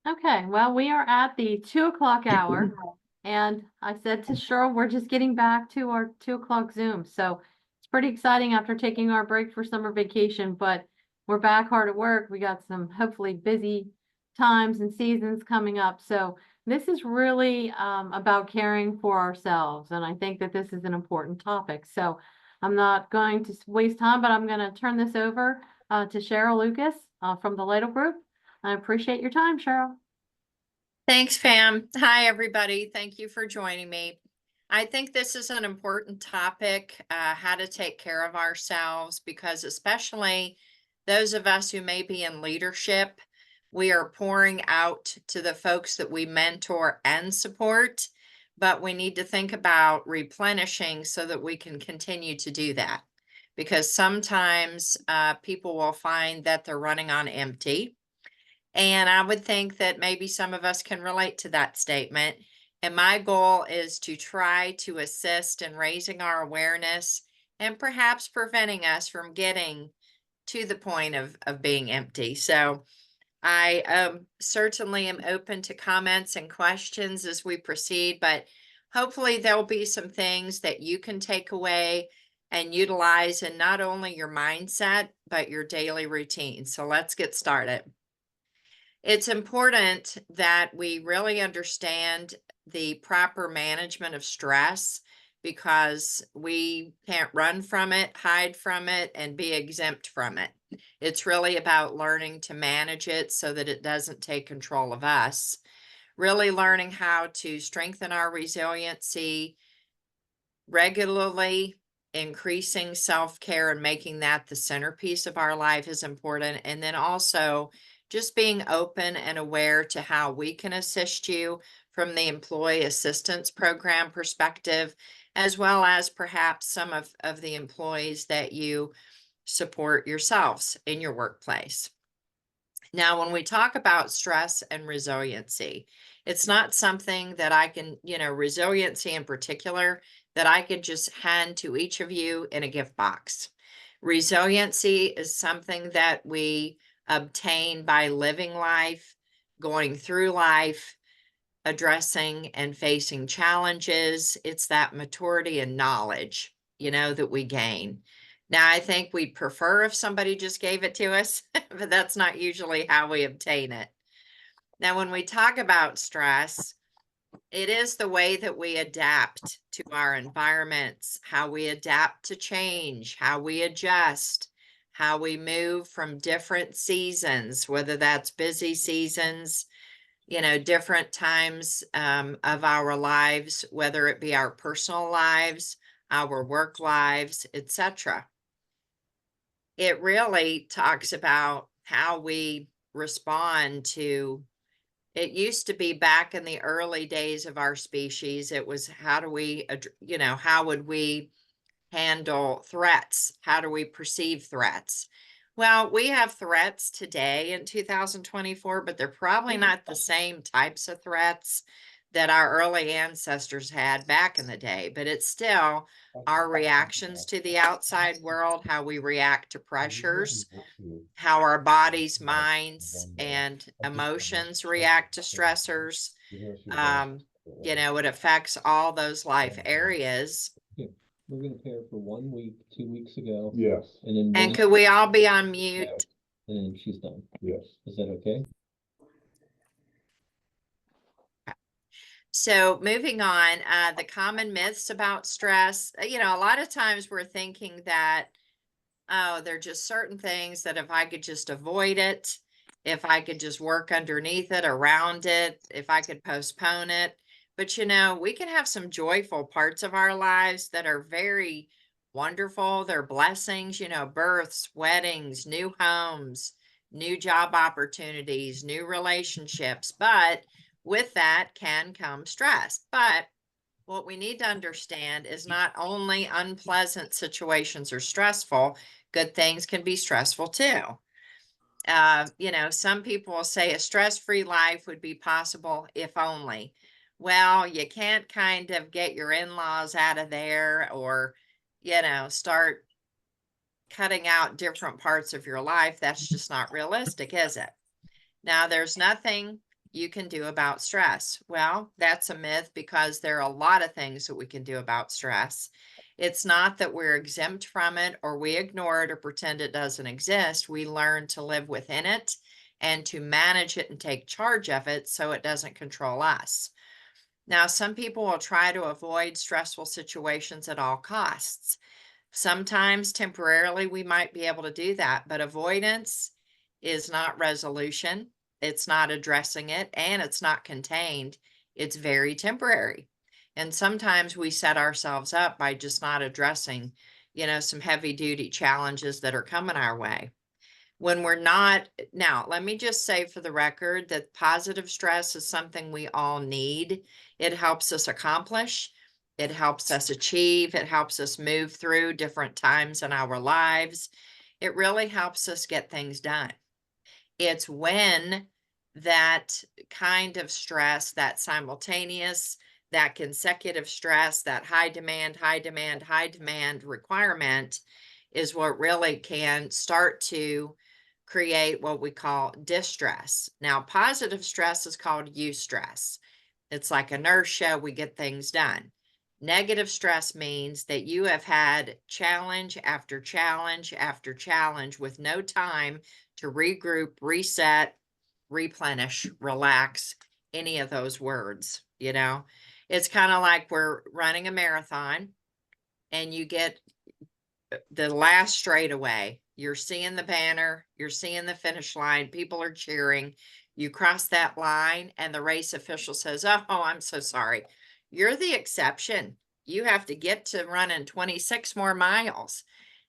Okay, well, we are at the 2 o'clock hour, and I said to Cheryl, we're just getting back to our 2 o'clock Zoom. So it's pretty exciting after taking our break for summer vacation, but we're back hard at work. We got some hopefully busy times and seasons coming up. So this is really about caring for ourselves, and I think that this is an important topic. So I'm not going to waste time, but I'm going to turn this over to Cheryl Lucas from the Lytle Group. I appreciate your time, Cheryl. Thanks, Pam. Hi, everybody. Thank you for joining me. I think this is an important topic, how to take care of ourselves, because especially those of us who may be in leadership, we are pouring out to the folks that we mentor and support, but we need to think about replenishing so that we can continue to do that. Because sometimes people will find that they're running on empty. And I would think that maybe some of us can relate to that statement. And my goal is to try to assist in raising our awareness and perhaps preventing us from getting to the point of being empty. So I certainly am open to comments and questions as we proceed, but hopefully there'll be some things that you can take away and utilize in not only your mindset, but your daily routine. So let's get started. It's important that we really understand the proper management of stress, because we can't run from it, hide from it, and be exempt from it. It's really about learning to manage it so that it doesn't take control of us. Really learning how to strengthen our resiliency regularly, increasing self-care and making that the centerpiece of our life is important. And then also just being open and aware to how we can assist you from the employee assistance program perspective, as well as perhaps some of the employees that you support yourselves in your workplace. Now, when we talk about stress and resiliency, it's not something that I can, resiliency in particular, that I could just hand to each of you in a gift box. Resiliency is something that we obtain by living life, going through life, addressing and facing challenges. It's that maturity and knowledge, that we gain. Now, I think we'd prefer if somebody just gave it to us, but that's not usually how we obtain it. Now, when we talk about stress, it is the way that we adapt to our environments, how we adapt to change, how we adjust, how we move from different seasons, whether that's busy seasons, different times of our lives, whether it be our personal lives, our work lives, etc. It really talks about how we respond to. It used to be back in the early days of our species, it was how do we, how would we handle threats? How do we perceive threats? Well, we have threats today in 2024, but they're probably not the same types of threats that our early ancestors had back in the day, but it's still our reactions to the outside world, how we react to pressures, how our bodies, minds, and emotions react to stressors. It affects all those life areas. We're gonna pair for 1 week, 2 weeks ago. Yes. And could we all be on mute? And then she's done. Yes. Is that okay? So moving on, the common myths about stress, a lot of times we're thinking that, oh, there are just certain things that if I could just avoid it, if I could just work underneath it, around it, if I could postpone it. But, we can have some joyful parts of our lives that are very wonderful. They're blessings, births, weddings, new homes, new job opportunities, new relationships. But with that can come stress. But what we need to understand is not only unpleasant situations are stressful, good things can be stressful too. Some people will say a stress-free life would be possible if only. Well, you can't kind of get your in-laws out of there or, start cutting out different parts of your life. That's just not realistic, is it? Now, there's nothing you can do about stress. Well, that's a myth because there are a lot of things that we can do about stress. It's not that we're exempt from it or we ignore it or pretend it doesn't exist. We learn to live within it and to manage it and take charge of it so it doesn't control us. Now, some people will try to avoid stressful situations at all costs. Sometimes temporarily we might be able to do that, but avoidance is not resolution. It's not addressing it and it's not contained. It's very temporary. And sometimes we set ourselves up by just not addressing, some heavy duty challenges that are coming our way. When we're not, now, let me just say for the record that positive stress is something we all need. It helps us accomplish, it helps us achieve, it helps us move through different times in our lives. It really helps us get things done. It's when that kind of stress, that simultaneous, that consecutive stress, that high demand, high demand, high demand requirement is what really can start to create what we call distress. Now, positive stress is called eustress. It's like inertia, we get things done. Negative stress means that you have had challenge after challenge after challenge with no time to regroup, reset, replenish, relax, any of those words, It's kind of like we're running a marathon and you get the last straightaway. You're seeing the banner, you're seeing the finish line, people are cheering. You cross that line and the race official says, "Oh, I'm so sorry. You're the exception. You have to get to running 26 more miles."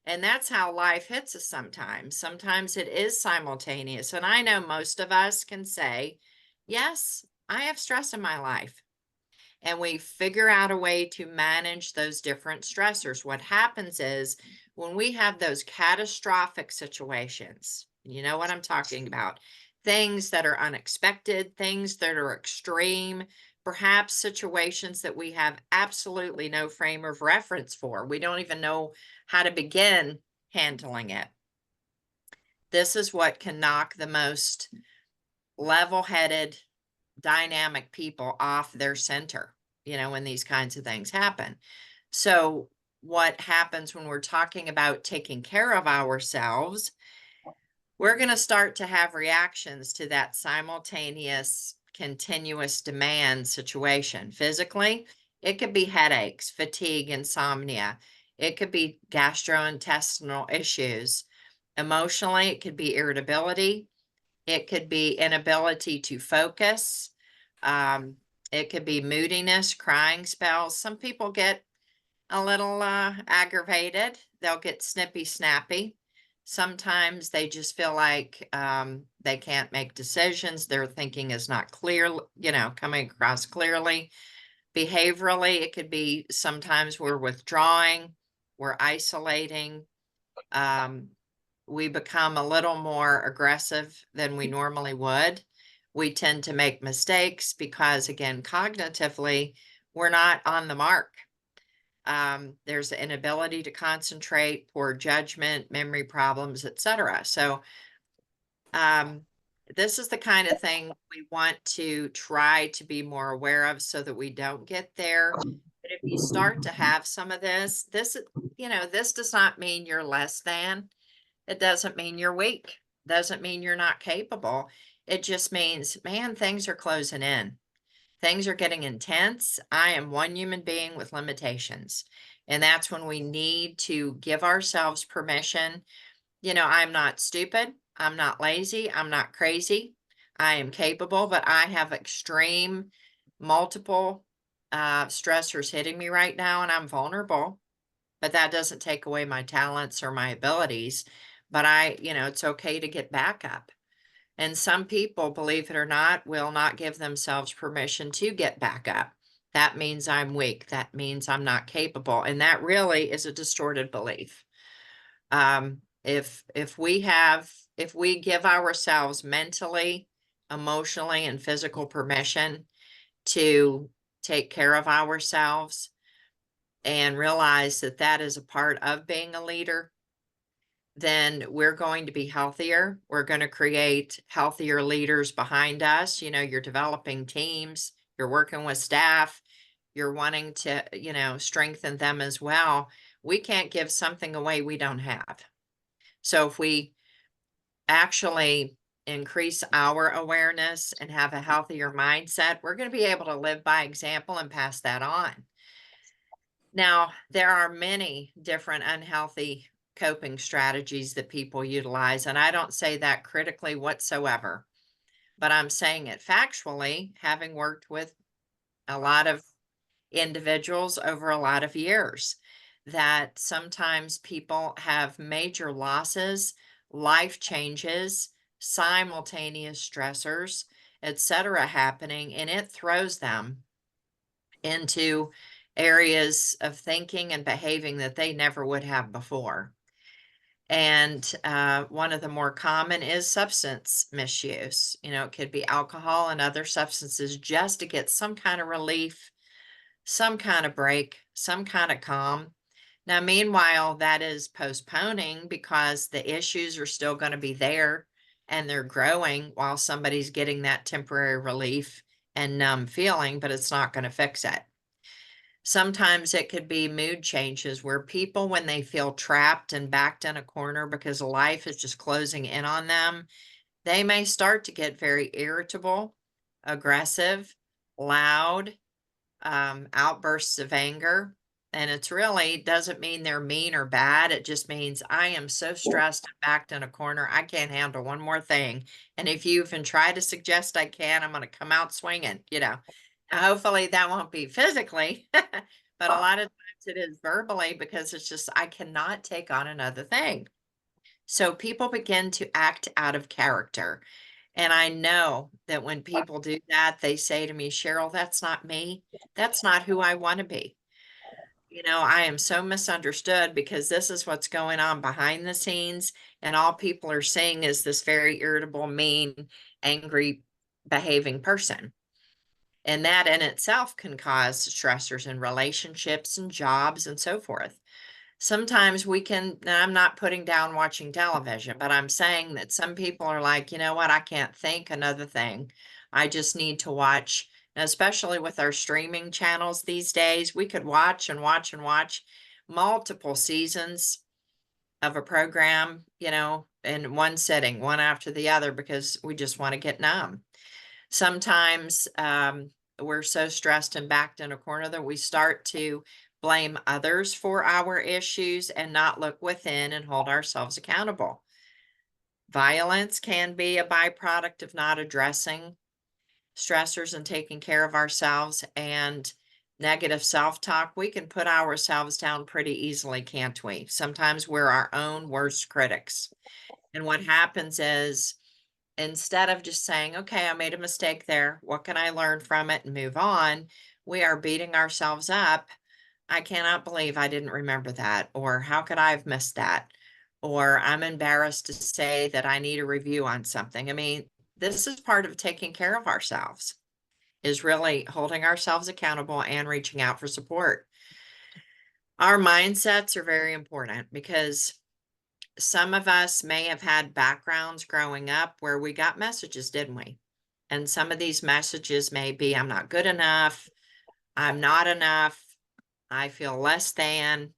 And that's how life hits us sometimes. Sometimes it is simultaneous. And I know most of us can say, yes, I have stress in my life. And we figure out a way to manage those different stressors. What happens is when we have those catastrophic situations, you know what I'm talking about, things that are unexpected, things that are extreme, perhaps situations that we have absolutely no frame of reference for. We don't even know how to begin handling it. This is what can knock the most level-headed, dynamic people off their center, when these kinds of things happen. So what happens when we're talking about taking care of ourselves, we're going to start to have reactions to that simultaneous, continuous demand situation. Physically, it could be headaches, fatigue, insomnia. It could be gastrointestinal issues. Emotionally, it could be irritability. It could be inability to focus. It could be moodiness, crying spells. Some people get a little aggravated. They'll get snippy, snappy. Sometimes they just feel like they can't make decisions. Their thinking is not clear, coming across clearly. Behaviorally, it could be sometimes we're withdrawing, we're isolating. We become a little more aggressive than we normally would. We tend to make mistakes because, again, cognitively, we're not on the mark. There's an inability to concentrate, poor judgment, memory problems, etc. So this is the kind of thing we want to try to be more aware of so that we don't get there. But if you start to have some of this does not mean you're less than. It doesn't mean you're weak. Doesn't mean you're not capable. It just means, man, things are closing in. Things are getting intense. I am one human being with limitations. And that's when we need to give ourselves permission. I'm not stupid. I'm not lazy. I'm not crazy. I am capable, but I have extreme multiple stressors hitting me right now, and I'm vulnerable. But that doesn't take away my talents or my abilities. But it's okay to get back up. And some people, believe it or not, will not give themselves permission to get back up. That means I'm weak. That means I'm not capable. And that really is a distorted belief. If we give ourselves mentally, emotionally, and physical permission to take care of ourselves and realize that that is a part of being a leader, then we're going to be healthier. We're going to create healthier leaders behind us. You know, you're developing teams, you're working with staff, you're wanting to, you know, strengthen them as well. We can't give something away we don't have. So if we actually increase our awareness and have a healthier mindset, we're going to be able to live by example and pass that on. Now, there are many different unhealthy coping strategies that people utilize, and I don't say that critically whatsoever, but I'm saying it factually, having worked with a lot of individuals over a lot of years, that sometimes people have major losses, life changes, simultaneous stressors, etc. happening, and it throws them into areas of thinking and behaving that they never would have before. And one of the more common is substance misuse. You know, it could be alcohol and other substances just to get some kind of relief, some kind of break, some kind of calm. Now, meanwhile, that is postponing because the issues are still going to be there and they're growing while somebody's getting that temporary relief and numb feeling, but it's not going to fix it. Sometimes it could be mood changes where people, when they feel trapped and backed in a corner because life is just closing in on them, they may start to get very irritable, aggressive, loud, outbursts of anger. And it's really doesn't mean they're mean or bad. It just means I am so stressed and backed in a corner. I can't handle one more thing. And if you even try to suggest I can, I'm going to come out swinging, you know. Hopefully that won't be physically, but a lot of times it is verbally because it's just, I cannot take on another thing. So people begin to act out of character. And I know that when people do that, they say to me, Cheryl, that's not me. That's not who I want to be. You know, I am so misunderstood because this is what's going on behind the scenes. And all people are seeing is this very irritable, mean, angry behaving person. And that in itself can cause stressors in relationships and jobs and so forth. Sometimes we can, and I'm not putting down watching television, but I'm saying that some people are like, you know what, I can't think another thing. I just need to watch, and especially with our streaming channels these days, we could watch and watch and watch multiple seasons of a program, you know, in one sitting, one after the other, because we just want to get numb. Sometimes we're so stressed and backed in a corner that we start to blame others for our issues and not look within and hold ourselves accountable. Violence can be a byproduct of not addressing stressors and taking care of ourselves, and negative self-talk. We can put ourselves down pretty easily, can't we? Sometimes we're our own worst critics. And what happens is, instead of just saying, okay, I made a mistake there, what can I learn from it and move on? We are beating ourselves up. I cannot believe I didn't remember that. Or how could I have missed that? Or I'm embarrassed to say that I need a review on something. I mean, this is part of taking care of ourselves, is really holding ourselves accountable and reaching out for support. Our mindsets are very important because some of us may have had backgrounds growing up where we got messages, didn't we? And some of these messages may be, I'm not good enough, I'm not enough, I feel less than,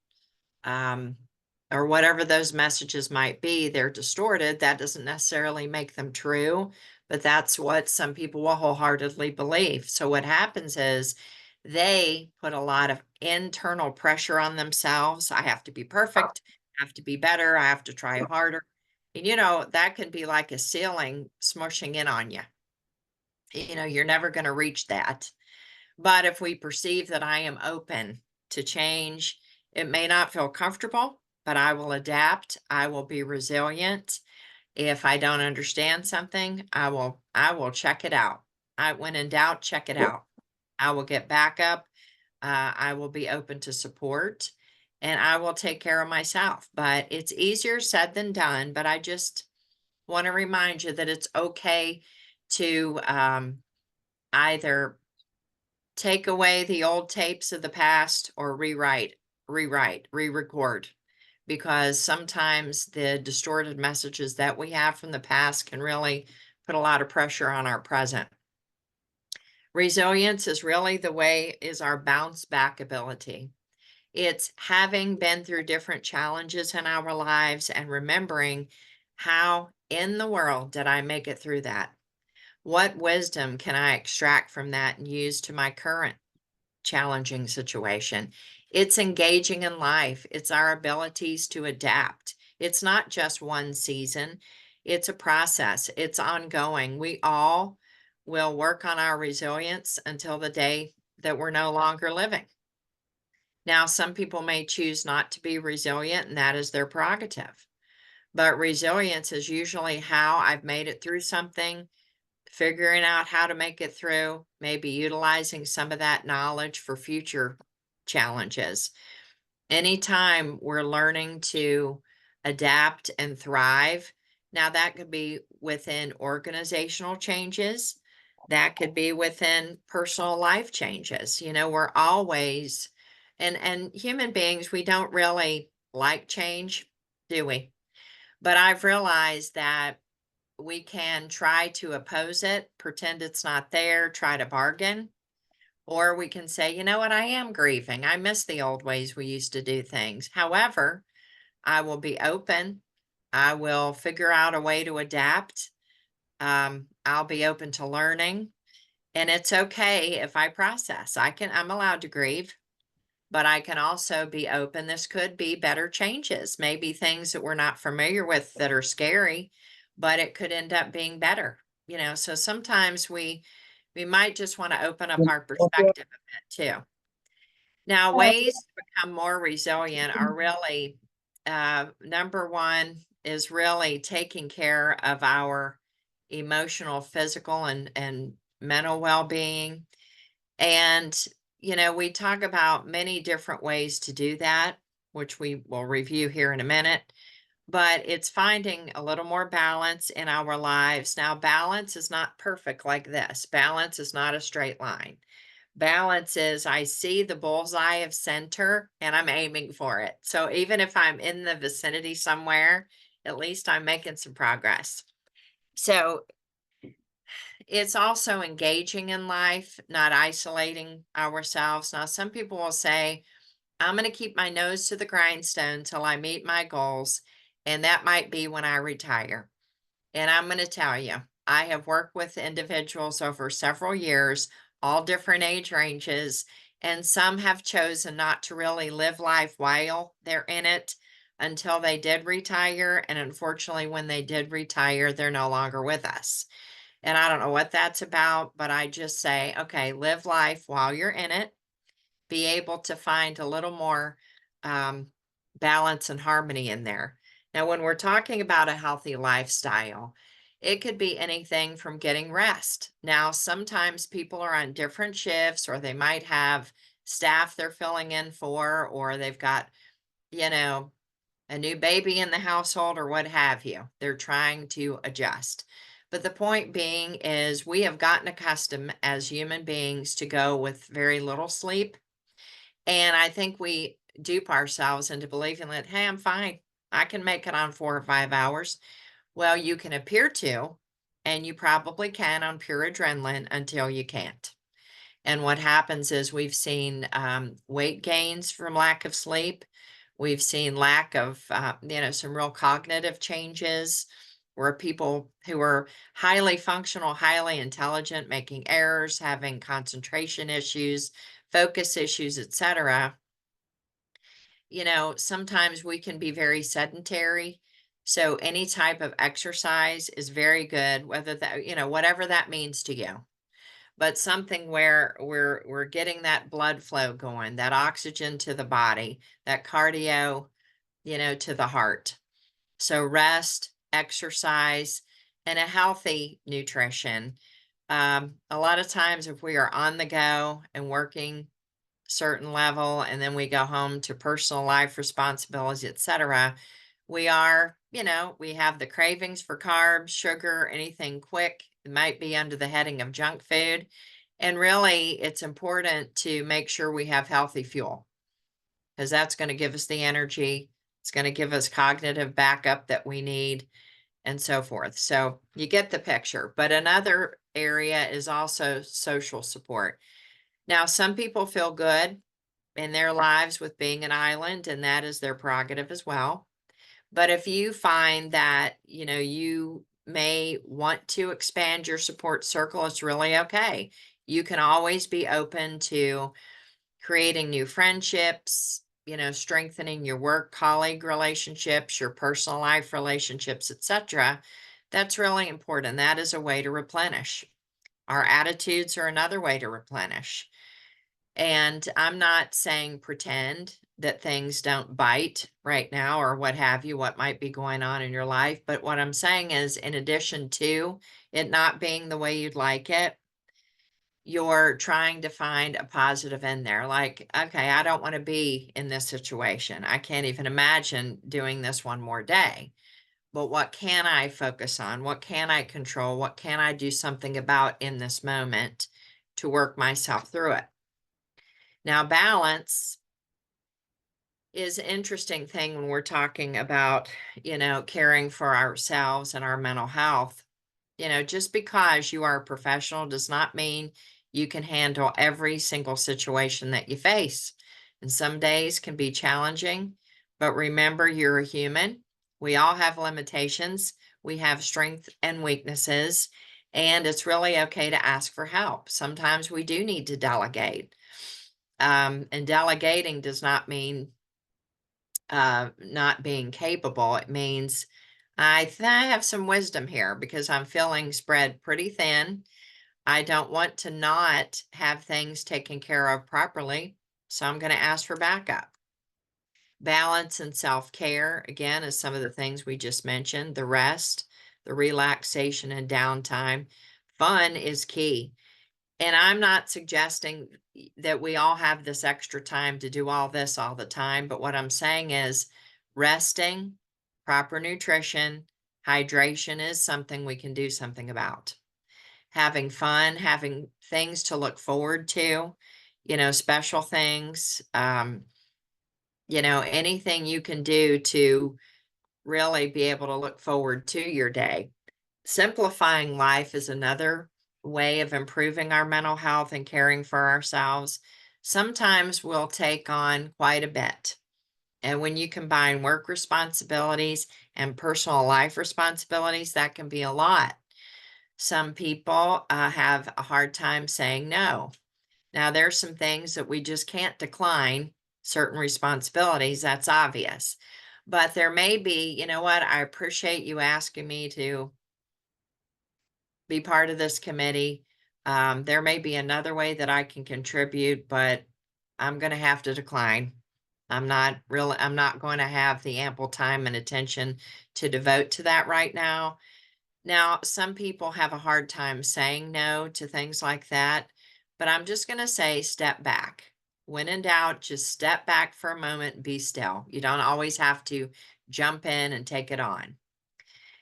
or whatever those messages might be. They're distorted. That doesn't necessarily make them true, but that's what some people will wholeheartedly believe. So what happens is they put a lot of internal pressure on themselves. I have to be perfect, I have to be better, I have to try harder. And you know, that can be like a ceiling smushing in on you. You know, you're never going to reach that. But if we perceive that I am open to change, it may not feel comfortable, but I will adapt. I will be resilient. If I don't understand something, I will check it out. When in doubt, check it out. I will get back up. I will be open to support, and I will take care of myself. But it's easier said than done. But I just want to remind you that it's okay to either take away the old tapes of the past or re-record, because sometimes the distorted messages that we have from the past can really put a lot of pressure on our present. Resilience is really is our bounce back ability. It's having been through different challenges in our lives and remembering, how in the world did I make it through that? What wisdom can I extract from that and use to my current challenging situation? It's engaging in life. It's our abilities to adapt. It's not just one season. It's a process. It's ongoing. We all will work on our resilience until the day that we're no longer living. Now, some people may choose not to be resilient, and that is their prerogative. But resilience is usually how I've made it through something, figuring out how to make it through, maybe utilizing some of that knowledge for future challenges. Anytime we're learning to adapt and thrive, now that could be within organizational changes, that could be within personal life changes. We're always, and human beings, we don't really like change, do we? But I've realized that we can try to oppose it, pretend it's not there, try to bargain, or we can say, you know what, I am grieving. I miss the old ways we used to do things. However, I will be open. I will figure out a way to adapt. I'll be open to learning. And it's okay if I process. I'm allowed to grieve, but I can also be open. This could be better changes, maybe things that we're not familiar with that are scary, but it could end up being better. So sometimes we might just want to open up our perspective a bit too. Now, ways to become more resilient are really, number one is really taking care of our emotional, physical, and mental well-being. And, we talk about many different ways to do that, which we will review here in a minute. But it's finding a little more balance in our lives. Now, balance is not perfect like this. Balance is not a straight line. Balance is, I see the bullseye of center and I'm aiming for it. So even if I'm in the vicinity somewhere, at least I'm making some progress. So it's also engaging in life, not isolating ourselves. Now, some people will say, I'm going to keep my nose to the grindstone till I meet my goals. And that might be when I retire. And I'm going to tell you, I have worked with individuals over several years, all different age ranges, and some have chosen not to really live life while they're in it until they did retire. And unfortunately, when they did retire, they're no longer with us. And I don't know what that's about, but I just say, okay, live life while you're in it, be able to find a little more um, balance and harmony in there. Now, when we're talking about a healthy lifestyle, it could be anything from getting rest. Now, sometimes people are on different shifts, or they might have staff they're filling in for, or they've got, you know, a new baby in the household, or what have you. They're trying to adjust. But the point being is, we have gotten accustomed as human beings to go with very little sleep. And I think we dupe ourselves into believing that, hey, I'm fine. I can make it on 4 or 5 hours. Well, you can appear to, and you probably can on pure adrenaline until you can't. And what happens is, we've seen weight gains from lack of sleep. We've seen lack of, some real cognitive changes, where people who are highly functional, highly intelligent, making errors, having concentration issues, focus issues, etc. Sometimes we can be very sedentary. So any type of exercise is very good, whether that, whatever that means to you. But something where we're getting that blood flow going, that oxygen to the body, that cardio, to the heart. So rest, exercise, and a healthy nutrition. A lot of times, if we are on the go and working certain level, and then we go home to personal life responsibilities, etc., we are, we have the cravings for carbs, sugar, anything quick. It might be under the heading of junk food. And really, it's important to make sure we have healthy fuel, because that's going to give us the energy. It's going to give us cognitive backup that we need and so forth. So you get the picture. But another area is also social support. Now, some people feel good in their lives with being an island, and that is their prerogative as well. But if you find that, you may want to expand your support circle, it's really okay. You can always be open to creating new friendships, strengthening your work colleague relationships, your personal life relationships, etc. That's really important. That is a way to replenish. Our attitudes are another way to replenish. And I'm not saying pretend that things don't bite right now or what have you, what might be going on in your life. But what I'm saying is, in addition to it not being the way you'd like it, you're trying to find a positive in there. Like, okay, I don't want to be in this situation. I can't even imagine doing this one more day. But what can I focus on? What can I control? What can I do something about in this moment to work myself through it? Now, balance is an interesting thing when we're talking about, caring for ourselves and our mental health. Just because you are a professional does not mean you can handle every single situation that you face. And some days can be challenging, but remember, you're a human. We all have limitations. We have strengths and weaknesses, and it's really okay to ask for help. Sometimes we do need to delegate. And delegating does not mean not being capable. It means I have some wisdom here because I'm feeling spread pretty thin. I don't want to not have things taken care of properly, so I'm going to ask for backup. Balance and self-care, again, is some of the things we just mentioned. The rest, the relaxation and downtime. Fun is key. And I'm not suggesting that we all have this extra time to do all this all the time, but what I'm saying is resting, proper nutrition, hydration is something we can do something about. Having fun, having things to look forward to, special things, anything you can do to really be able to look forward to your day. Simplifying life is another way of improving our mental health and caring for ourselves. Sometimes we'll take on quite a bit. And when you combine work responsibilities and personal life responsibilities, that can be a lot. Some people have a hard time saying no. Now, there's some things that we just can't decline, certain responsibilities, that's obvious. But there may be, I appreciate you asking me to be part of this committee. There may be another way that I can contribute, but I'm going to have to decline. I'm not going to have the ample time and attention to devote to that right now. Now, some people have a hard time saying no to things like that, but I'm just going to say step back. When in doubt, just step back for a moment and be still. You don't always have to jump in and take it on.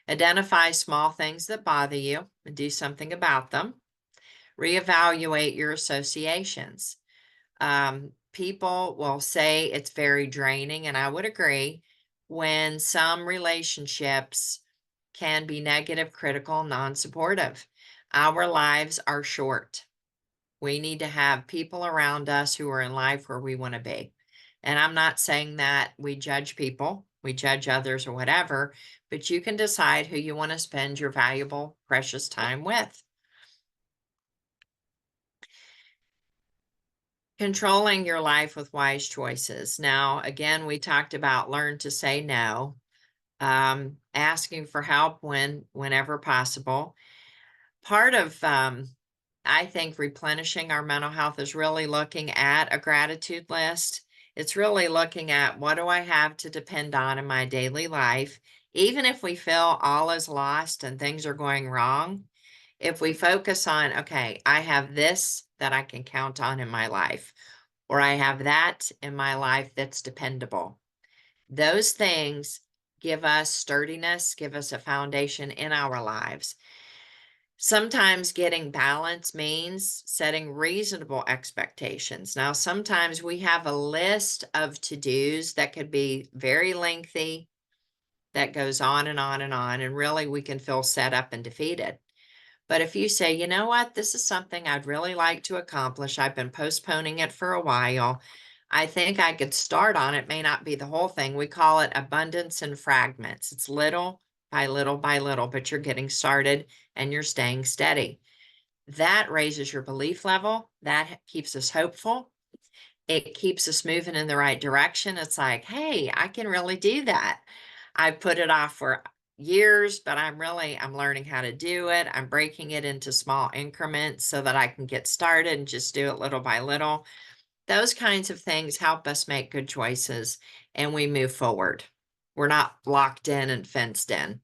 Identify small things that bother you and do something about them. Reevaluate your associations. People will say it's very draining, and I would agree, when some relationships can be negative, critical, non-supportive. Our lives are short. We need to have people around us who are in life where we want to be. And I'm not saying that we judge people, we judge others or whatever, but you can decide who you want to spend your valuable, precious time with. Controlling your life with wise choices. Now, again, we talked about learn to say no, asking for help whenever possible. Part of, I think, replenishing our mental health is really looking at a gratitude list. It's really looking at what do I have to depend on in my daily life. Even if we feel all is lost and things are going wrong, if we focus on, okay, I have this that I can count on in my life, or I have that in my life that's dependable. Those things give us sturdiness, give us a foundation in our lives. Sometimes getting balance means setting reasonable expectations. Now, sometimes we have a list of to-dos that could be very lengthy, that goes on and on and on, and really we can feel set up and defeated. But if you say, you know what, this is something I'd really like to accomplish. I've been postponing it for a while. I think I could start on it. May not be the whole thing. We call it abundance in fragments. It's little by little by little, but you're getting started and you're staying steady. That raises your belief level. That keeps us hopeful. It keeps us moving in the right direction. It's like, hey, I can really do that. I put it off for years, but I'm learning how to do it. I'm breaking it into small increments so that I can get started and just do it little by little. Those kinds of things help us make good choices and we move forward. We're not locked in and fenced in.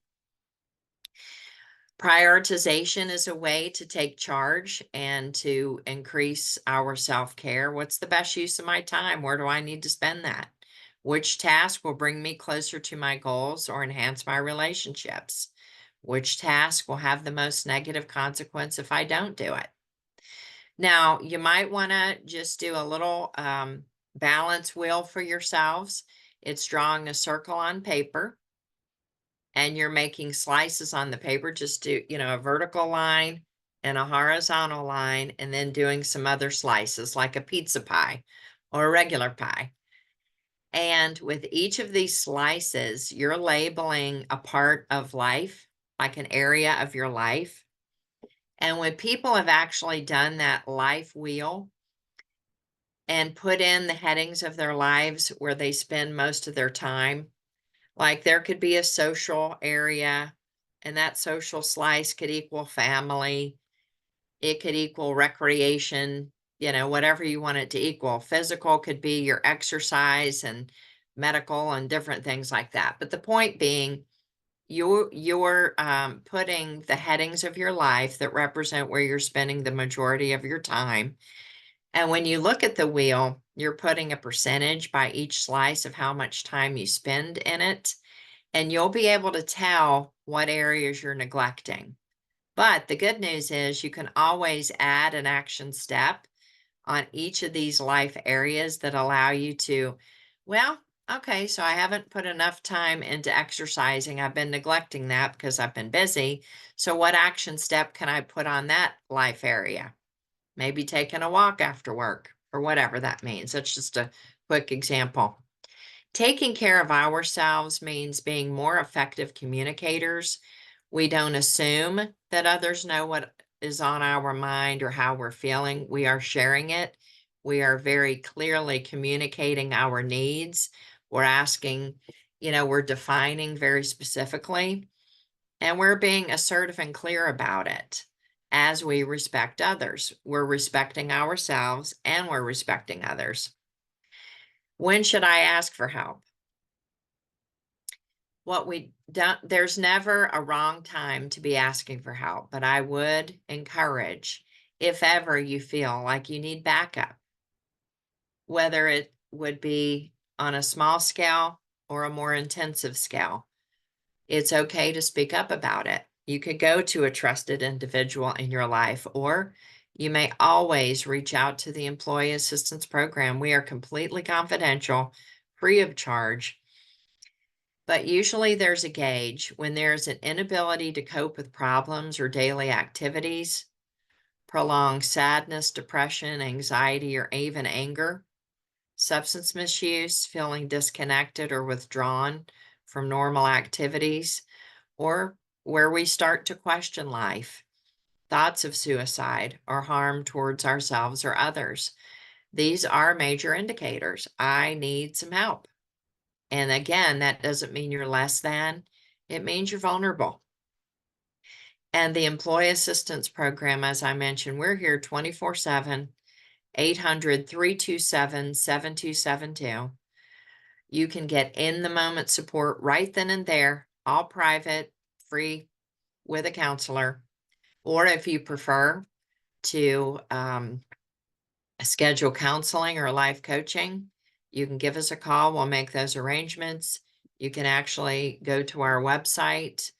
Prioritization is a way to take charge and to increase our self-care. What's the best use of my time? Where do I need to spend that? Which task will bring me closer to my goals or enhance my relationships? Which task will have the most negative consequence if I don't do it? Now, you might want to just do a little balance wheel for yourselves. It's drawing a circle on paper and you're making slices on the paper. Just do, a vertical line and a horizontal line, and then doing some other slices like a pizza pie or a regular pie. And with each of these slices, you're labeling a part of life, like an area of your life. And when people have actually done that life wheel and put in the headings of their lives where they spend most of their time, like there could be a social area, and that social slice could equal family. It could equal recreation, whatever you want it to equal. Physical could be your exercise and medical and different things like that. But the point being, you're putting the headings of your life that represent where you're spending the majority of your time. And when you look at the wheel, you're putting a percentage by each slice of how much time you spend in it. And you'll be able to tell what areas you're neglecting. But the good news is you can always add an action step on each of these life areas that allow you to, well, okay, so I haven't put enough time into exercising. I've been neglecting that because I've been busy. So what action step can I put on that life area? Maybe taking a walk after work or whatever that means. That's just a quick example. Taking care of ourselves means being more effective communicators. We don't assume that others know what is on our mind or how we're feeling. We are sharing it. We are very clearly communicating our needs. We're asking, we're defining very specifically, and we're being assertive and clear about it as we respect others. We're respecting ourselves and we're respecting others. When should I ask for help? There's never a wrong time to be asking for help, but I would encourage, if ever you feel like you need backup, whether it would be on a small scale or a more intensive scale, it's okay to speak up about it. You could go to a trusted individual in your life, or you may always reach out to the Employee Assistance Program. We are completely confidential, free of charge. But usually there's a gauge when there's an inability to cope with problems or daily activities, prolonged sadness, depression, anxiety, or even anger, substance misuse, feeling disconnected or withdrawn from normal activities, or where we start to question life, thoughts of suicide or harm towards ourselves or others. These are major indicators. I need some help. And again, that doesn't mean you're less than, it means you're vulnerable. And the Employee Assistance Program, as I mentioned, we're here 24/7, 800-327-7272. You can get in the moment support right then and there, all private, free, with a counselor. Or if you prefer to schedule counseling or life coaching, you can give us a call. We'll make those arrangements. You can actually go to our website.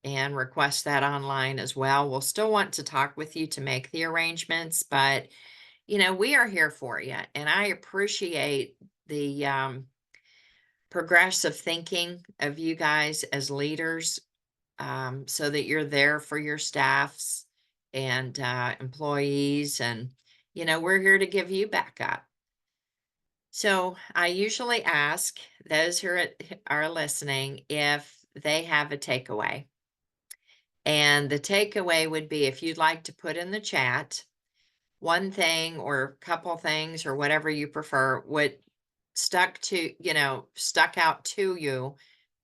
and request that online as well. We'll still want to talk with you to make the arrangements, but we are here for you, and I appreciate the progressive thinking of you guys as leaders, so that you're there for your staffs and employees, and we're here to give you back up. So I usually ask those who are listening if they have a takeaway. And the takeaway would be, if you'd like to put in the chat one thing or a couple things or whatever you prefer, what stuck out to you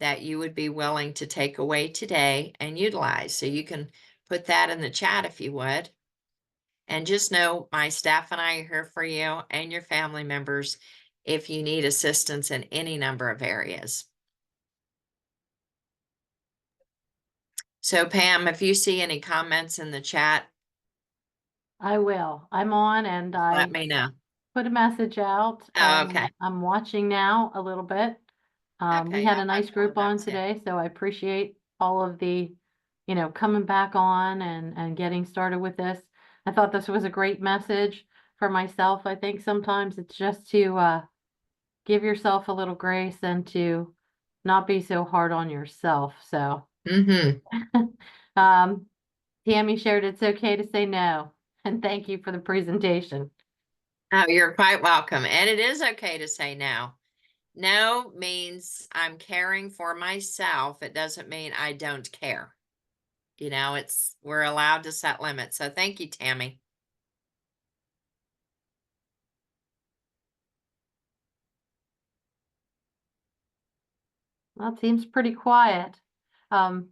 that you would be willing to take away today and utilize. So you can put that in the chat if you would. And just know my staff and I are here for you and your family members if you need assistance in any number of areas. So Pam, if you see any comments in the chat, I will. I'm on and I let me know. put a message out. Oh, okay. I'm watching now a little bit. We Okay, had I'll a nice let group on that's it. today, so I appreciate all of the, coming back on and getting started with this. I thought this was a great message for myself. I think sometimes it's just to give yourself a little grace and to not be so hard on yourself. So, um, Tammy shared it's okay to say no, and thank you for the presentation. Oh, you're quite welcome. And it is okay to say no. No means I'm caring for myself. It doesn't mean I don't care. We're allowed to set limits. So thank you, Tammy. Well, it seems pretty quiet. So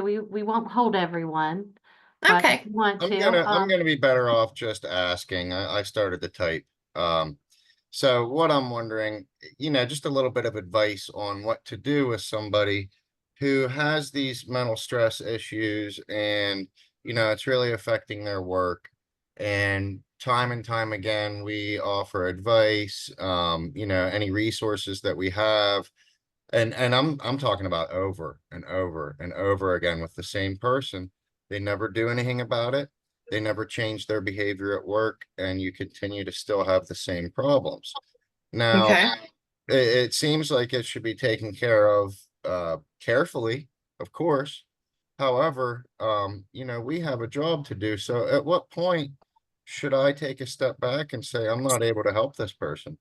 we won't hold everyone, but if Okay. you want I'm to, gonna be better off just asking. I started to type. So what I'm wondering, just a little bit of advice on what to do with somebody who has these mental stress issues, and it's really affecting their work. And time again, we offer advice, any resources that we have. And I'm talking about over and over and over again with the same person. They never do anything about it. They never change their behavior at work, and you continue to still have the same problems. Now, Okay. it seems like it should be taken care of carefully, of course. However, we have a job to do. So at what point should I take a step back and say, I'm not able to help this person?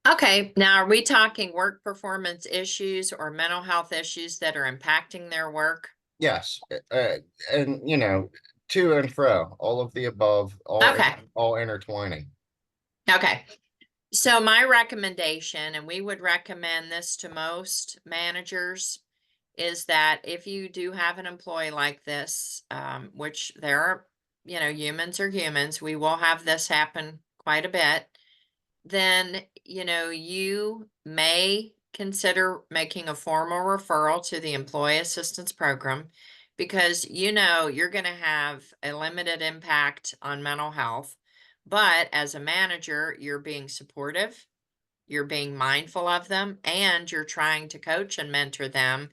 Okay. Now, are we talking work performance issues or mental health issues that are impacting their work? Yes, and to and fro, all of the above, Okay. all intertwining. Okay. So my recommendation, and we would recommend this to most managers, is that if you do have an employee like this, which there are, humans are humans, we will have this happen quite a bit, then, you may consider making a formal referral to the Employee Assistance Program, because you're going to have a limited impact on mental health. But as a manager, you're being supportive, you're being mindful of them, and you're trying to coach and mentor them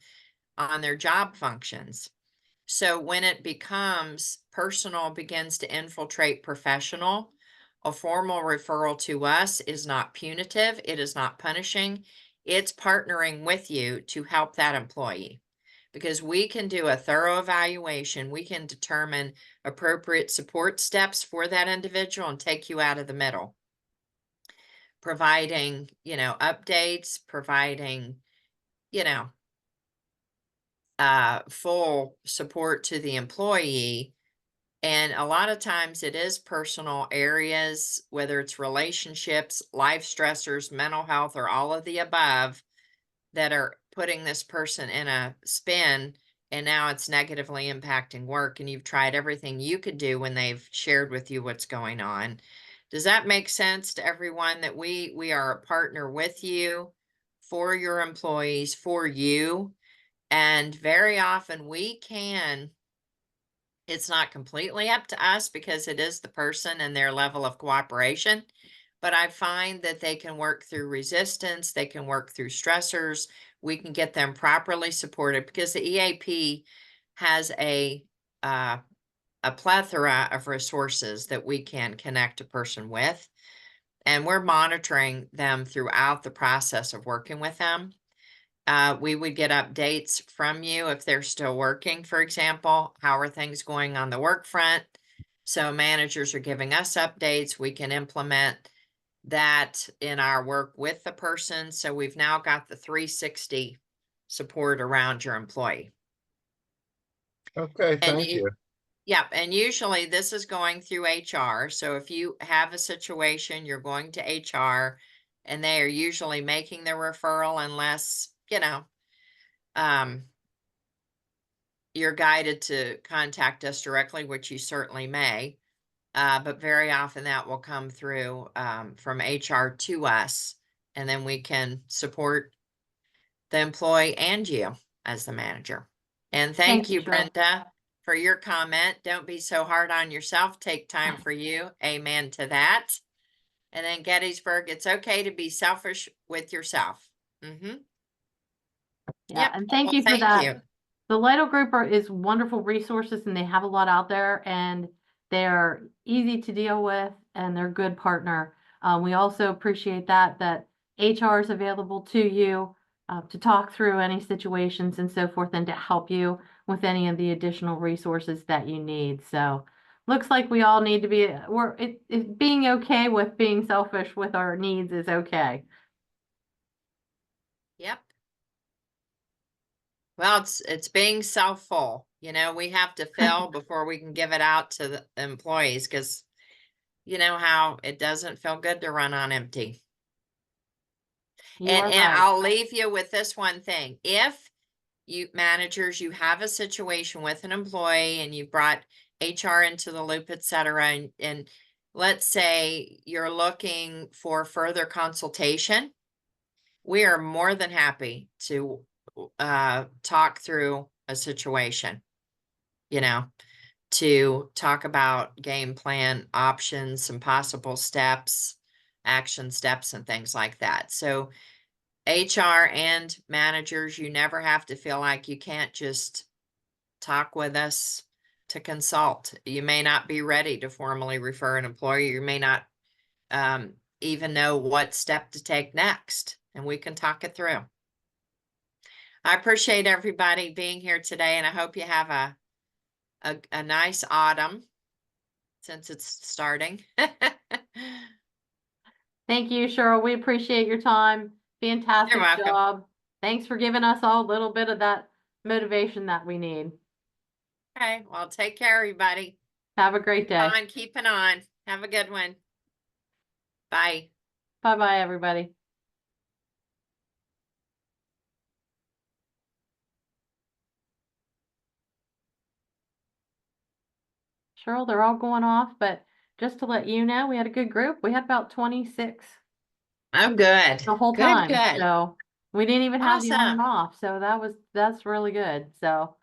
on their job functions. So when it becomes personal, begins to infiltrate professional, a formal referral to us is not punitive. It is not punishing. It's partnering with you to help that employee, because we can do a thorough evaluation. We can determine appropriate support steps for that individual and take you out of the middle, providing, updates, providing, you know, full support to the employee. And a lot of times it is personal areas, whether it's relationships, life stressors, mental health, or all of the above, that are putting this person in a spin. And now it's negatively impacting work. And you've tried everything you could do when they've shared with you what's going on. Does that make sense to everyone, that we are a partner with you, for your employees, for you? And very often it's not completely up to us, because it is the person and their level of cooperation. But I find that they can work through resistance, they can work through stressors we can get them properly supported, because the EAP has a plethora of resources that we can connect a person with. And we're monitoring them throughout the process of working with them. We would get updates from you if they're still working, for example. How are things going on the work front? So managers are giving us updates. We can implement that in our work with the person. So we've now got the 360 support around your employee. Okay, And thank you. Yep, and usually this is going through HR. So if you have a situation, you're going to HR, and they are usually making the referral unless, you're guided to contact us directly, which you certainly may. But very often that will come through from HR to us, and then we can support the employee and you as the manager. And thank you, Cheryl. Brenda, for your comment. Don't be so hard on yourself. Take time for you. Amen to that. And then Gettysburg, it's okay to be selfish with yourself. Yeah, Yep. and thank Well, you for thank that. you. The Lytle group is wonderful resources, and they have a lot out there, and they're easy to deal with, and they're a good partner. We also appreciate that HR is available to you to talk through any situations and so forth, and to help you with any of the additional resources that you need. So looks like we all need to be, being okay with being selfish with our needs is okay. Yep. Well, it's being self-full. We have to fill before we can give it out to the employees, because you know how it doesn't feel good to run on empty. You are And right. I'll leave you with this one thing. If you managers, you have a situation with an employee and you brought HR into the loop, et cetera, and let's say you're looking for further consultation, we are more than happy to talk through a situation, to talk about game plan options, some possible steps, action steps, and things like that. So HR and managers, you never have to feel like you can't just talk with us to consult. You may not be ready to formally refer an employee. You may not even know what step to take next, and we can talk it through. I appreciate everybody being here today, and I hope you have a nice autumn since it's starting. Thank you, Cheryl. We appreciate your time. Fantastic You're welcome. job. Thanks for giving us all a little bit of that motivation that we need. Okay, well, take care, everybody. Have a great day. Keeping on. Have a good one. Bye. Bye-bye, everybody. Cheryl, they're all going off, but just to let you know, we had a good group. We had about 26 I'm good. the whole Good, time. good. So we didn't even have the on Awesome. and off. So that's really good. So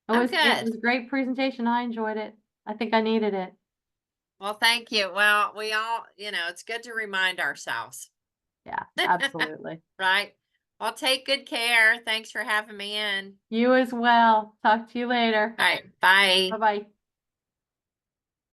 it Oh, was good. a great presentation. I enjoyed it. I think I needed it. Well, thank you. Well, we all, it's good to remind ourselves. Yeah, absolutely. Right? Well, take good care. Thanks for having me in. You as well. Talk to you later. All right. Bye. Bye-bye.